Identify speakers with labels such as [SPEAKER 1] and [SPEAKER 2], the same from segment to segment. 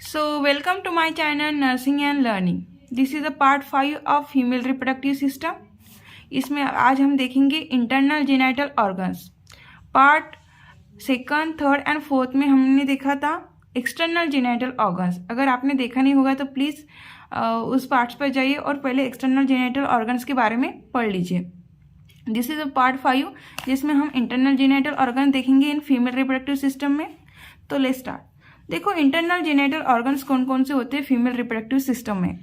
[SPEAKER 1] So, welcome to my channel Nursing and Learning. This is a part 5 of female reproductive system. इसमें आज हम देखेंगे internal genital organs. Part second, third and fourth में हमने देखा था एक्सटर्नल जेनाइटल ऑर्गन्स. अगर आपने देखा नहीं होगा तो प्लीज़ उस पार्ट्स पर जाइए और पहले एक्सटर्नल जेनाइटल ऑर्गन्स के बारे में पढ़ लीजिए. दिस इज अ पार्ट 5 जिसमें हम इंटरनल जेनाइटल ऑर्गन देखेंगे इन फीमेल रिप्रोडक्टिव सिस्टम में. तो लेट्स स्टार्ट. देखो इंटरनल जेनाइटल ऑर्गन्स कौन कौन से होते हैं फीमेल रिप्रोडक्टिव सिस्टम में.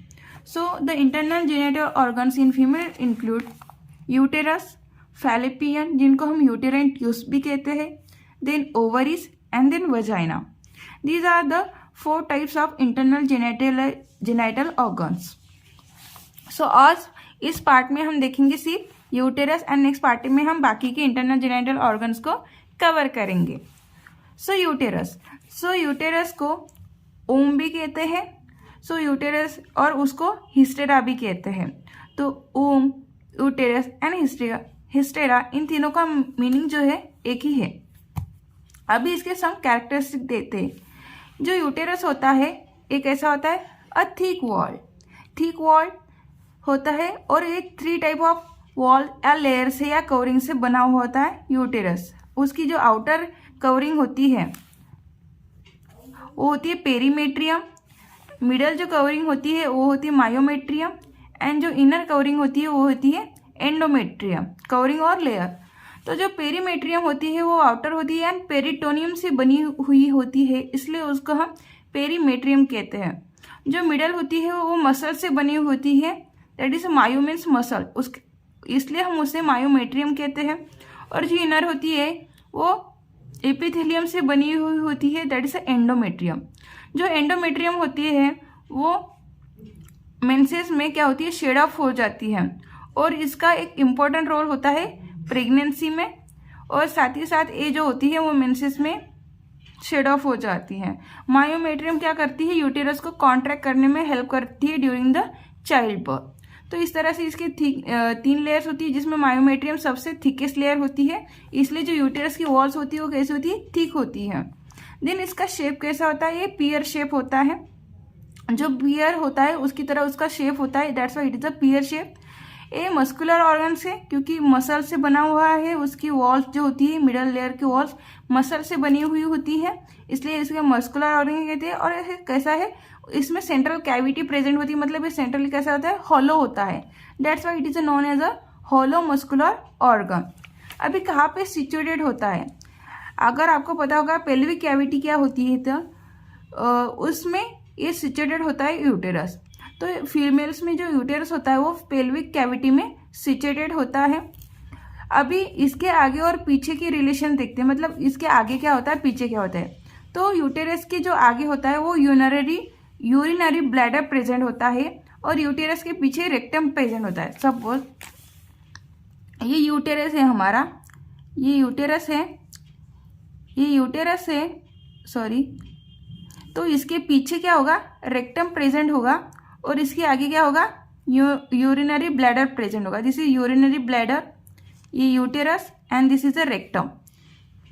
[SPEAKER 1] So the internal genital organs in female include uterus, fallopian जिनको हम यूटेराइन ट्यूब्स भी कहते हैं, then ovaries and then vagina. These are the 4 types of internal genital organs. सो आज इस पार्ट में हम देखेंगे सिर्फ यूटेरस एंड नेक्स्ट पार्ट में हम बाकी के इंटरनल जेनाइटल ऑर्गन्स को कवर करेंगे. सो यूटेरस को ओम भी कहते हैं. सो यूटेरस और उसको हिस्टेरा भी कहते हैं. तो ओम, यूटेरस एंड हिस्टेरा इन तीनों का मीनिंग जो है एक ही है. अभी इसके सम कैरेक्टरिस्टिक देते हैं. जो यूटेरस होता है एक ऐसा होता है अ थिक वॉल होता है और एक 3 टाइप ऑफ वॉल या लेयर से या कवरिंग से बना हुआ होता है यूटेरस. उसकी जो आउटर कवरिंग होती है वो होती है पेरीमेट्रियम, मिडल जो कवरिंग होती है वो होती है मायोमेट्रियम एंड जो इनर कवरिंग होती है वो होती है एंडोमेट्रियम, कवरिंग और लेयर. तो जो पेरीमेट्रियम होती है वो आउटर होती है एंड पेरिटोनियम से बनी हुई होती है, इसलिए उसको हम पेरीमेट्रियम कहते हैं. जो मिडल होती है वो मसल से बनी होती है, that is myo means muscle, इसलिए हम उसे मायोमेट्रियम कहते हैं. और जो इनर होती है वो एपिथेलियम से बनी हुई होती है, दैट इज एंडोमेट्रियम. जो एंडोमेट्रियम होती है वो मेंसेस में क्या होती है, शेड ऑफ हो जाती है और इसका एक इम्पॉर्टेंट रोल होता है प्रेगनेंसी में. और साथ ही साथ ये जो होती है वो मेंसेस में शेड ऑफ हो जाती है. मायोमेट्रियम क्या करती है, यूटेरस को कॉन्ट्रैक्ट करने में हेल्प करती है ड्यूरिंग द चाइल्ड बर्थ. तो इस तरह से इसकी 3 लेयर्स होती है जिसमें मायोमेट्रियम सबसे थिकेस्ट लेयर होती है, इसलिए जो यूटेरस की वॉल्स होती है वो कैसी होती है, थिक होती है. देन इसका शेप कैसा होता है, ये पियर शेप होता है. जो पियर होता है उसकी तरह उसका शेप होता है, that's why it is a peer shape. ये मस्कुलर ऑर्गन से, क्योंकि मसल से बना हुआ है, उसकी वॉल्स जो होती है मिडल लेयर की वॉल्स मसल से बनी हुई होती है, इसलिए इसके मस्कुलर ऑर्गन कहते हैं. और कैसा है, इसमें सेंट्रल कैविटी प्रेजेंट होती है, मतलब ये सेंट्रल कैसा होता है, हॉलो होता है, that's why it is known as a hollow muscular organ. अभी कहाँ पे सिचुएटेड होता है, अगर आपको पता होगा पेल्विक कैविटी क्या होती है तो उसमें ये सिचुएटेड होता है यूटेरस. तो फीमेल्स में जो यूटेरस होता है वो पेल्विक कैविटी में सिचुएटेड होता है. अभी इसके आगे और पीछे की रिलेशन देखते हैं, मतलब इसके आगे क्या होता है पीछे क्या होता है. तो यूटेरस के जो आगे होता है वो यूरिनरी ब्लैडर प्रेजेंट होता है और यूटेरस के पीछे रेक्टम प्रेजेंट होता है. सपोज ये यूटेरस है हमारा, ये यूटेरस है सॉरी. तो इसके पीछे क्या होगा, रेक्टम प्रेजेंट होगा और इसके आगे क्या होगा, यूरिनरी ब्लैडर प्रेजेंट होगा. दिस इज यूरिनरी ब्लैडर, ये uterus and this is a rectum.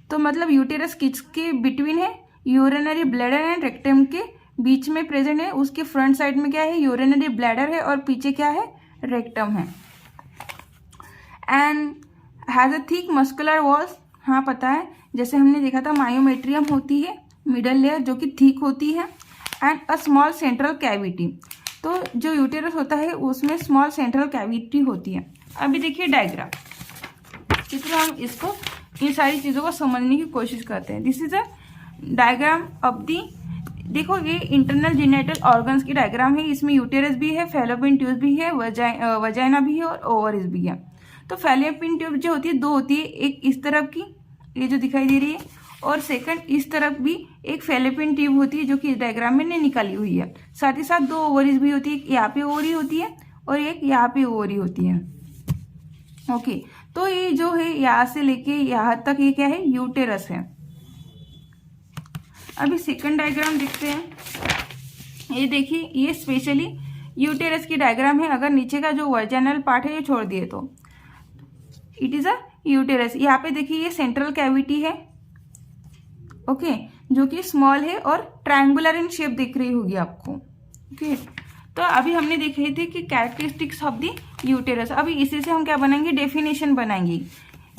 [SPEAKER 1] तो मतलब यूटेरस किसके बिटवीन है, यूरिनरी ब्लैडर एंड रेक्टम के बीच में प्रेजेंट है. उसके फ्रंट साइड में क्या है, यूरिनरी ब्लैडर है और पीछे क्या है, रेक्टम है. And has a thick muscular walls, हाँ पता है, जैसे हमने देखा था मायोमेट्रियम होती है मिडल लेयर जो कि थिक होती है and a small central cavity. तो जो यूटेरस होता है उसमें स्मॉल सेंट्रल कैविटी होती है. अभी देखिए डायग्राम, इसमें हम इसको इन सारी चीज़ों को समझने की कोशिश करते हैं. This is a diagram of the, देखो ये इंटरनल जेनाइटल ऑर्गन्स की डायग्राम है. इसमें यूटेरस भी है, फैलोपियन ट्यूब भी है, वजाइना भी है और ओवरीज भी है. तो फैलोपियन ट्यूब जो होती है 2 होती है, एक इस तरफ की ये जो दिखाई दे रही है और सेकंड इस तरफ भी एक फैलोपियन ट्यूब होती है जो कि इस डायग्राम में नहीं निकाली हुई है. साथ ही साथ 2 ओवरीज भी होती है, एक यहाँ पे ओवरी होती है और एक यहाँ पे ओवरी होती है. ओके, तो ये जो है यहाँ से लेके यहाँ तक ये क्या है, यूटेरस है. अभी सेकंड डायग्राम देखते हैं. ये देखिए, ये स्पेशली यूटेरस की डायग्राम है. अगर नीचे का जो वर्जिनल पार्ट है ये छोड़ दिए तो इट इज अ यूटेरस. यहाँ पे देखिए ये सेंट्रल कैविटी है. ओके, जो कि स्मॉल है और ट्रायंगुलर इन शेप दिख रही होगी आपको। ओके, तो अभी हमने देखी थी कि कैरेक्टरिस्टिक्स ऑफ द यूटेरस। अभी इसी से हम क्या बनाएंगे, डेफिनेशन बनाएंगे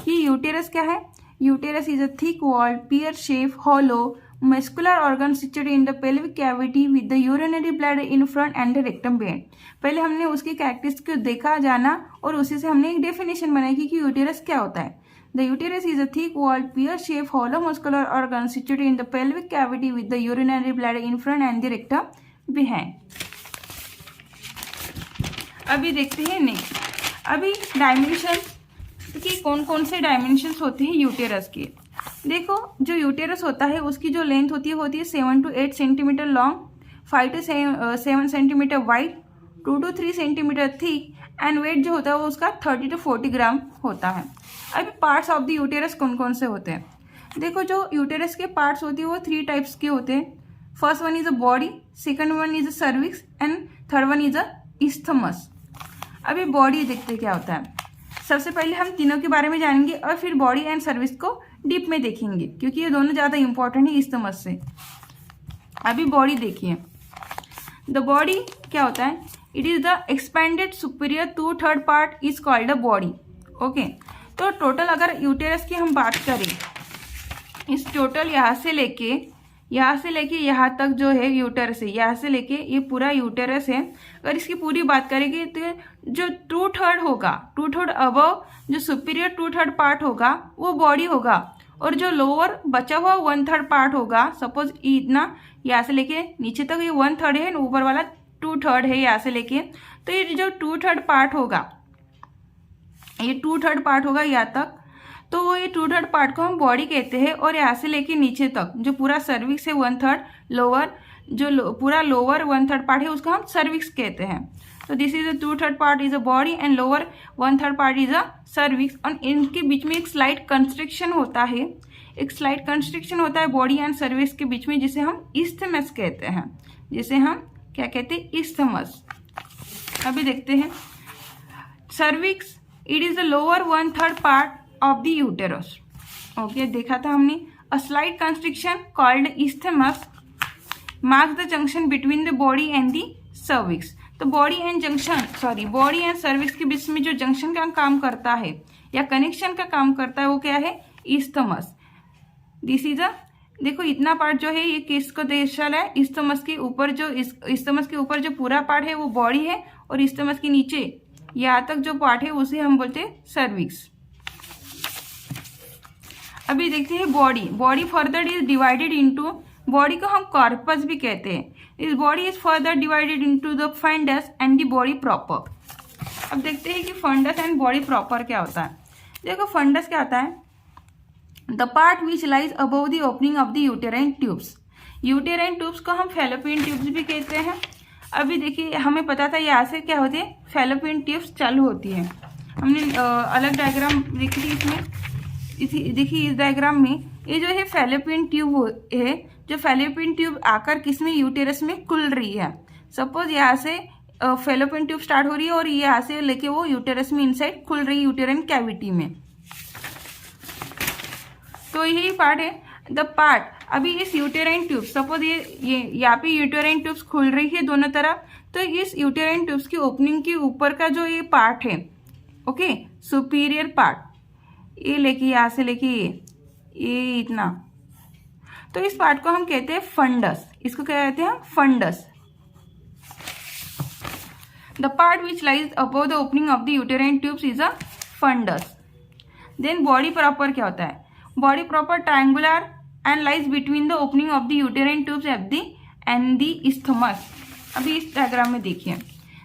[SPEAKER 1] कि यूटेरस क्या है। Uterus is a thick walled pear shape hollow muscular organ situated in the pelvic cavity with the urinary bladder in front and the rectum behind। पहले हमने उसकी कैरेक्टरिस्टिक्स को देखा जाना और उसी से हमने एक डेफिनेशन बनाई कि यूटेरस क्या होता है। The uterus is a thick walled pear shape hollow muscular organ situated in the pelvic cavity with the urinary bladder in front and the rectum behind. अभी देखते हैं नेक्स्ट, अभी डायमेंशन कि कौन कौन से डायमेंशंस होते हैं यूटेरस के। देखो, जो यूटेरस होता है उसकी जो लेंथ होती है 7 to 8 centimetre long, 5 to 7 centimetre wide, 2 to 3 centimetre thick and weight जो होता है वो उसका 30 to 40 ग्राम होता है। अभी पार्ट्स ऑफ द यूटेरस कौन कौन से होते हैं। देखो, जो यूटेरस के पार्ट्स होती है वो 3 टाइप्स के होते हैं। First one is a body, second one is a cervix and third one is a isthmus. अभी बॉडी देखते क्या होता है। सबसे पहले हम तीनों के बारे में जानेंगे और फिर बॉडी एंड सर्विस को डीप में देखेंगे क्योंकि ये दोनों ज़्यादा इंपॉर्टेंट है इस्थमस से। अभी बॉडी देखिए, द बॉडी क्या होता है, it is the expanded superior 2/3 part is called the body. Okay, तो टोटल अगर यूटेरस की हम बात करें, इस टोटल यहाँ से लेके यहाँ तक जो है यूटेरस है, यहाँ से लेके ये पूरा यूटेरस है। अगर इसकी पूरी बात करेंगे तो जो 2/3 होगा, 2/3 अबव जो सुपीरियर 2/3 पार्ट होगा वो बॉडी होगा और जो लोअर बचा हुआ 1/3 पार्ट होगा, सपोज इतना यहाँ से लेके नीचे तक ये 1/3 है, ऊपर वाला 2/3 है यहाँ से लेके, तो ये जो 2/3 पार्ट होगा, ये 2/3 पार्ट होगा यहाँ तक, तो वो ये 2/3 पार्ट को हम बॉडी कहते हैं। और यहाँ से लेके नीचे तक जो पूरा सर्विक्स है 1/3 लोअर, जो पूरा लोअर 1/3 पार्ट है उसको हम सर्विक्स कहते हैं। तो this is a 2/3 part is a body and lower 1/3 part is a cervix. और इनके बीच में एक स्लाइट कंस्ट्रिक्शन होता है, एक स्लाइट कंस्ट्रिक्शन होता है बॉडी एंड सर्विक्स के बीच में, जिसे हम इस्थमस कहते हैं, जिसे हम क्या कहते हैं, इस्थमस। अभी देखते हैं cervix, it is the lower 1/3 part of the uterus. Okay, देखा था हमने। A slight constriction called isthmus marks the junction between the body and the cervix. तो बॉडी एंड सर्विक्स के बीच में जो जंक्शन का काम करता है या कनेक्शन का काम करता है वो क्या है, इस्थमस। दिस इज अ, देखो इतना पार्ट जो है ये किसको दर्शाता है, इस्थमस के ऊपर जो इस्थमस के ऊपर जो पूरा पार्ट है वो बॉडी है और इस्थमस के नीचे यहाँ तक जो पार्ट है उसे हम बोलते हैं सर्विक्स। अभी देखते हैं body further is divided into, body को हम कॉर्पस भी कहते हैं। इस body is further divided into the fundus and the body proper. अब देखते हैं कि फंडस एंड बॉडी प्रॉपर क्या होता है। देखो फंडस क्या होता है, the part which lies above the opening of the uterine tubes. Uterine tubes को हम फैलोपियन ट्यूब्स भी कहते हैं। अभी देखिए हमें पता था यहाँ से क्या होती है, फैलोपियन ट्यूब्स चालू होती है। हमने अलग डायग्राम देखी थी इसमें, देखिए इस डायग्राम में ये जो है फैलोपियन ट्यूब है, जो फैलोपियन ट्यूब आकर किसमें, यूटेरस में खुल रही है। सपोज यहाँ से फैलोपियन ट्यूब स्टार्ट हो रही है और यहाँ से लेके वो यूटेरस में इनसाइड खुल रही है यूटेराइन कैविटी में। तो यही पार्ट है द पार्ट। अभी इस यूटेराइन ट्यूब, सपोज ये यहाँ पे यूटेराइन ट्यूब्स खुल रही है दोनों तरफ, तो इस यूटेराइन ट्यूब्स की ओपनिंग के ऊपर का जो ये पार्ट है, ओके, सुपीरियर पार्ट, ये लेके यहाँ से लेके ये इतना, तो इस पार्ट को हम कहते हैं फंडस। इसको क्या कहते हैं, fundus. The part which lies above the opening of the uterine tubes is a fundus. Then body proper क्या होता है, body proper triangular and lies between the opening of the uterine tubes and the isthmus. अभी इस diagram में देखिए,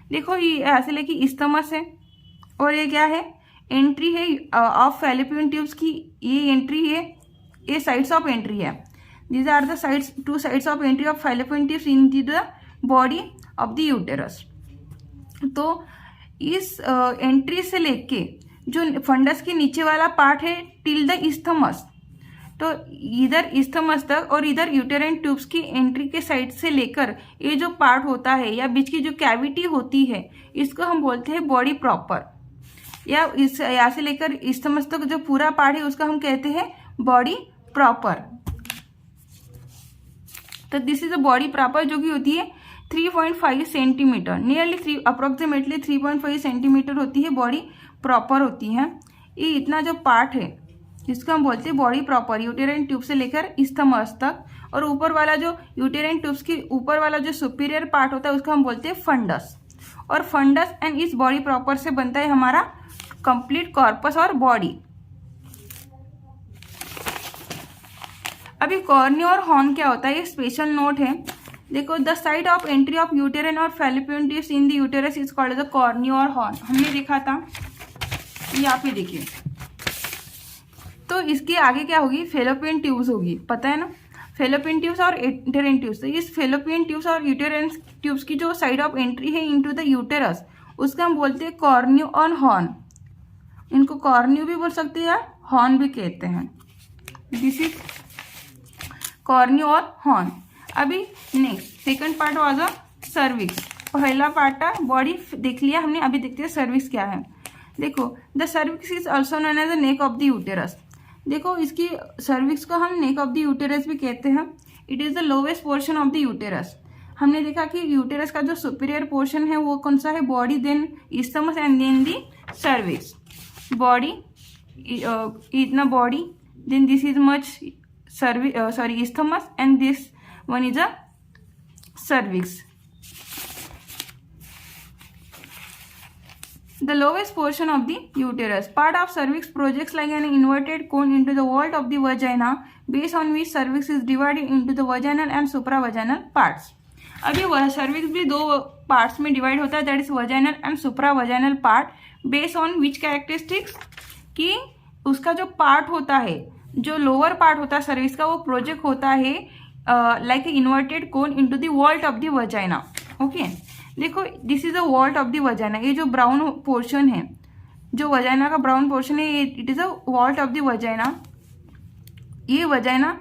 [SPEAKER 1] देखो ये यहाँ से लेके इस्थमस है और ये क्या है, एंट्री है ऑफ फैलोपियन ट्यूब्स की, ये एंट्री है, ये साइड्स ऑफ एंट्री है। These are the sides, 2 sides of entry of Fallopian tubes in the body of the uterus. तो इस एंट्री से लेके जो फंडस के नीचे वाला पार्ट है टिल द इस्थमस, तो इधर इस्थमस तक और इधर यूटेराइन ट्यूब्स की एंट्री के साइड से लेकर ये जो पार्ट होता है या बीच की जो कैविटी होती है, इसको हम बोलते हैं बॉडी प्रॉपर। या इस यहाँ से लेकर इस्थमस तक जो पूरा पार्ट है उसका हम कहते हैं बॉडी प्रॉपर। तो this is a body proper जो कि होती है 3.5 सेंटीमीटर, नियरली अप्रोक्सीमेटली 3.5 सेंटीमीटर होती है, बॉडी प्रॉपर होती है। ये इतना जो पार्ट है जिसको हम बोलते हैं बॉडी प्रॉपर, यूटेराइन ट्यूब से लेकर इस्थमस तक, और ऊपर वाला जो यूटेराइन ट्यूब्स की ऊपर वाला जो सुपीरियर पार्ट होता है उसको हम बोलते हैं फंडस। और फंडस एंड इस बॉडी प्रॉपर से बनता है हमारा कंप्लीट कॉर्पस और बॉडी। अभी कॉर्निया और हॉर्न क्या होता है, ये स्पेशल नोट है। देखो, the site of entry of uterine और fallopian tubes in the uterus is called the cornua और हॉर्न। हमने देखा था, यहाँ पे देखिए। तो इसके आगे क्या होगी, फैलोपियन ट्यूब्स होगी, पता है ना, फैलोपियन ट्यूब्स और यूटेराइन ट्यूब्स। तो इस फैलोपियन ट्यूब्स और यूटेराइन ट्यूब्स की जो साइड ऑफ एंट्री है इनटू द यूटेरस, उसको हम बोलते हैं कॉर्निया और हॉर्न। इनको कॉर्निया भी बोल सकते हैं या हॉर्न भी कहते हैं। दिस इज कॉर्निया और हॉर्न। अभी next second part was a cervix. पहला पार्ट था बॉडी देख लिया हमने, अभी देखते हैं सर्विक्स क्या है। देखो, the cervix is also known as the neck of the uterus. देखो, इसकी सर्विक्स को हम नेक ऑफ द यूटेरस भी कहते हैं। It is the lowest portion of the uterus. हमने देखा कि यूटेरस का जो सुपीरियर पोर्शन है वो कौन सा है, body, then isthmus and then the cervix. Body, इतना body, then this is much isthmus, and this one is a cervix. The lowest portion of the uterus, part of cervix projects like an inverted cone into the vault of the vagina, based on which cervix is divided into the vaginal and supravaginal parts. अभी वह cervix भी दो parts में divide होता है, that is vaginal and supravaginal part, based on which characteristics, कि उसका जो पार्ट होता है, जो लोअर पार्ट होता है सर्विक्स का, वो प्रोजेक्ट होता है like a inverted cone into the vault of the vagina. Okay, देखो, this is the vault of the vagina. ये जो ब्राउन पोर्शन है, जो वजाइना का ब्राउन पोर्शन है, it is a vault of the vagina. ये वजाइना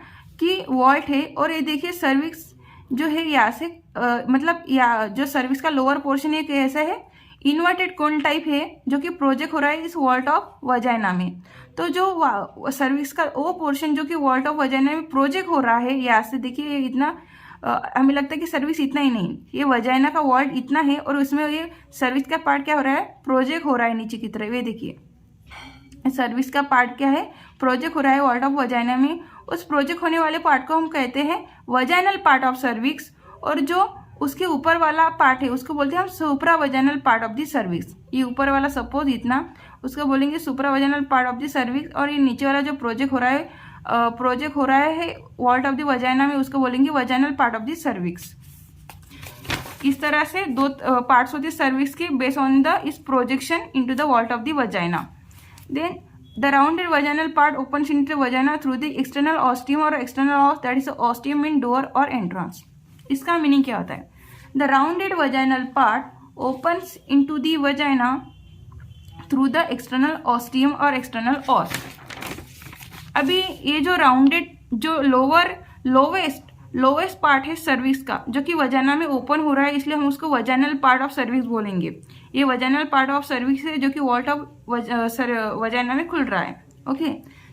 [SPEAKER 1] की vault है। और ये देखिए सर्विक्स जो है यहाँ से मतलब या जो सर्विक्स का लोअर पोर्शन है कैसा है, इन्वर्टेड कोन टाइप है, जो कि प्रोजेक्ट हो रहा है इस वॉल्ट ऑफ वजाइना में। तो जो सर्विक्स का वो पोर्शन जो कि वॉल्ट ऑफ वजाइना में प्रोजेक्ट हो रहा है, यहाँ से देखिए इतना हमें लगता है कि सर्विक्स इतना ही नहीं, ये वजाइना का वॉल्ट इतना है, और उसमें ये सर्विक्स का पार्ट क्या हो रहा है, प्रोजेक्ट हो रहा है नीचे की तरफ। ये देखिए सर्विक्स का पार्ट क्या है, प्रोजेक्ट हो रहा है वॉल्ट ऑफ वजाइना में। उस प्रोजेक्ट होने वाले पार्ट को हम कहते हैं वजाइनल पार्ट ऑफ सर्विक्स, और जो उसके ऊपर वाला पार्ट है उसको बोलते हैं हम सुप्रावजाइनल पार्ट ऑफ द सर्विक्स। ये ऊपर वाला सपोज इतना, उसको बोलेंगे सुप्रावजाइनल पार्ट ऑफ द सर्विक्स, और ये नीचे वाला जो प्रोजेक्ट हो रहा है वॉल्ट ऑफ द वजाइना में, उसको बोलेंगे vaginal part of the cervix. इस तरह से दो पार्ट्स होते हैं सर्विक्स के, बेस्ड ऑन द इस projection into the vault of the vagina. Then the rounded vaginal part opens into the vagina through the external ostium और external os, that is ostium in door और entrance. इसका meaning क्या होता है, the rounded vaginal part opens into the vagina through the external ostium और external ऑस। अभी ये जो राउंडेड जो लोवेस्ट पार्ट है सर्विक्स का, जो कि वजाइना में ओपन हो रहा है, इसलिए हम उसको वजाइनल पार्ट ऑफ सर्विक्स बोलेंगे। ये वजाइनल पार्ट ऑफ सर्विक्स है जो कि वॉल्ट ऑफ वजाइना में खुल रहा है। ओके,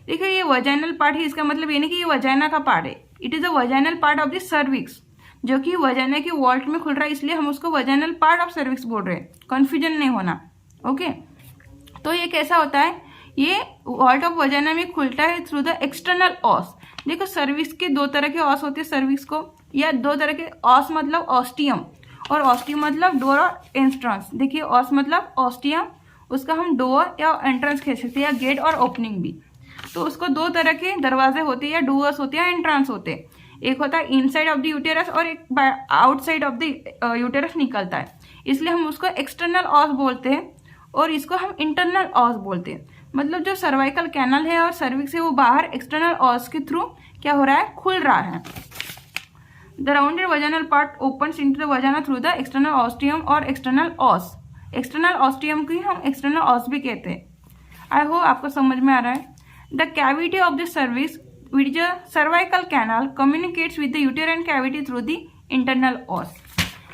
[SPEAKER 1] देखिए ये वजाइनल पार्ट है, इसका मतलब ये नहीं कि ये वजाइना का पार्ट है, it is a vaginal part of the cervix, जो कि वजाइना की वॉल्ट में खुल रहा है, इसलिए हम उसको वजाइनल पार्ट ऑफ सर्विक्स बोल रहे हैं, कंफ्यूजन नहीं होना। ओके, तो ये कैसा होता है, ये वॉल्ट ऑफ वजाइना में खुलता है थ्रू द एक्सटर्नल ऑस। देखो, सर्विक्स के दो तरह के ऑस होते हैं सर्विक्स को, या दो तरह के ऑस मतलब ऑस्टियम, और ऑस्टियम मतलब डोर और एंट्रेंस। देखिए, ऑस मतलब ऑस्टियम, उसका हम डोर या एंट्रेंस कह सकते हैं, या गेट और ओपनिंग भी। तो उसको दो तरह के दरवाजे होते हैं, या डोर्स होते हैं, या एंट्रेंस होते हैं। एक होता है इनसाइड ऑफ द यूटेरस और एक आउटसाइड ऑफ द यूटेरस निकलता है, इसलिए हम उसको एक्सटर्नल ऑस बोलते हैं, और इसको हम इंटरनल ऑस बोलते हैं। मतलब जो सर्वाइकल कैनल है और सर्विक्स है वो बाहर एक्सटर्नल ऑस के थ्रू क्या हो रहा है, खुल रहा है। The rounded vaginal part opens into the vagina through the external ostium और एक्सटर्नल ऑस। एक्सटर्नल ऑस्टियम को ही हम एक्सटर्नल ऑस भी कहते हैं। आई होप आपको समझ में आ रहा है। The cavity of the cervix which the cervical canal communicates with the uterine cavity through the internal os.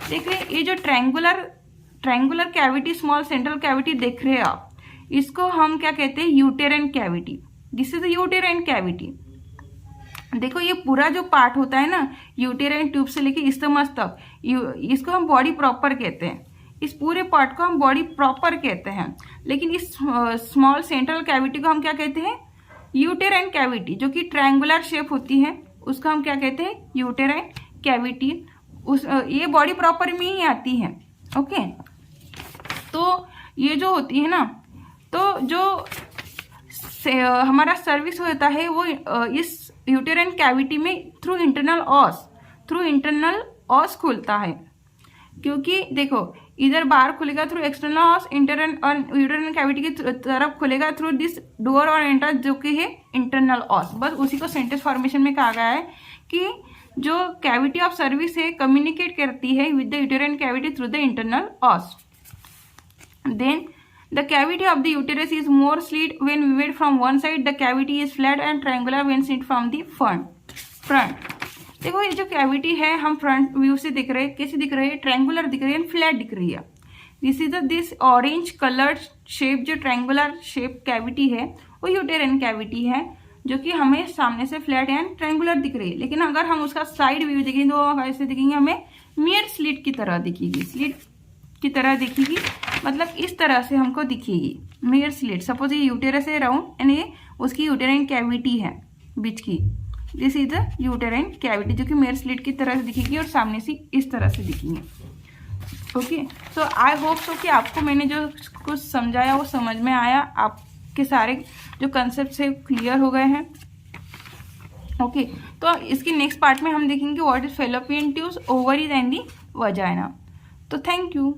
[SPEAKER 1] देखिए, ये जो triangular cavity, small central cavity देख रहे हैं आप, इसको हम क्या कहते हैं, uterine cavity. This is uterine cavity. देखो ये पूरा जो पार्ट होता है ना, यूटेराइन ट्यूब से लेके स्टमक तक, इसको हम बॉडी प्रॉपर कहते हैं। इस पूरे पार्ट को हम बॉडी प्रॉपर कहते हैं। लेकिन इस स्मॉल सेंट्रल कैविटी को हम क्या कहते हैं? यूटेराइन कैविटी, जो कि ट्रायंगुलर शेप होती है, उसको हम क्या कहते हैं? Uterine cavity. ये बॉडी प्रॉपर में ही आती है। ओके, तो ये जो होती है ना, तो जो हमारा सर्विस होता है वो इस यूटेराइन कैविटी में थ्रू इंटरनल ऑस खुलता है। क्योंकि देखो इधर बाहर खुलेगा थ्रू एक्सटर्नल ऑस, यूटेराइन कैविटी की तरफ खुलेगा थ्रू दिस डोर और एंटर, जो कि है इंटरनल ऑस। बस उसी को सेंटेंस फॉर्मेशन में कहा गया है कि जो कैविटी ऑफ सर्विस है कम्युनिकेट करती है with the uterine cavity through the internal os. Then the cavity of the uterus is more slit when viewed from one side. The cavity is flat and triangular when seen from the front. देखो ये जो cavity है हम front view से दिख रहे हैं, कैसे दिख रही है? ट्रायंगुलर दिख रही है, फ्लैट दिख रही है। दिस ऑरेंज कलर्ड शेप, जो ट्रायंगुलर शेप कैविटी है वो यूटेराइन कैविटी है, जो कि हमें सामने से फ्लैट एंड ट्रायंगुलर दिख रही है। लेकिन अगर हम उसका साइड व्यू देखेंगे तो ऐसे दिखेंगे, हमें मिरर स्लिट की तरह दिखेगी, स्लिट की तरह दिखेगी, मतलब इस तरह से हमको दिखेगी मिरर स्लिट। सपोज ये यूटेरस है राउंड एंड ये उसकी यूटेराइन कैविटी है बीच की। This is the uterine cavity, जो कि मिरर स्लिट की तरह से दिखेगी और सामने से इस तरह से दिखेंगे। Okay, so I hope so कि आपको मैंने जो कुछ समझाया वो समझ में आया, आपके सारे जो कंसेप्ट है क्लियर हो गए हैं। ओके, तो इसकी नेक्स्ट पार्ट में हम देखेंगे what is fallopian tubes, ovaries and the vagina. तो थैंक यू।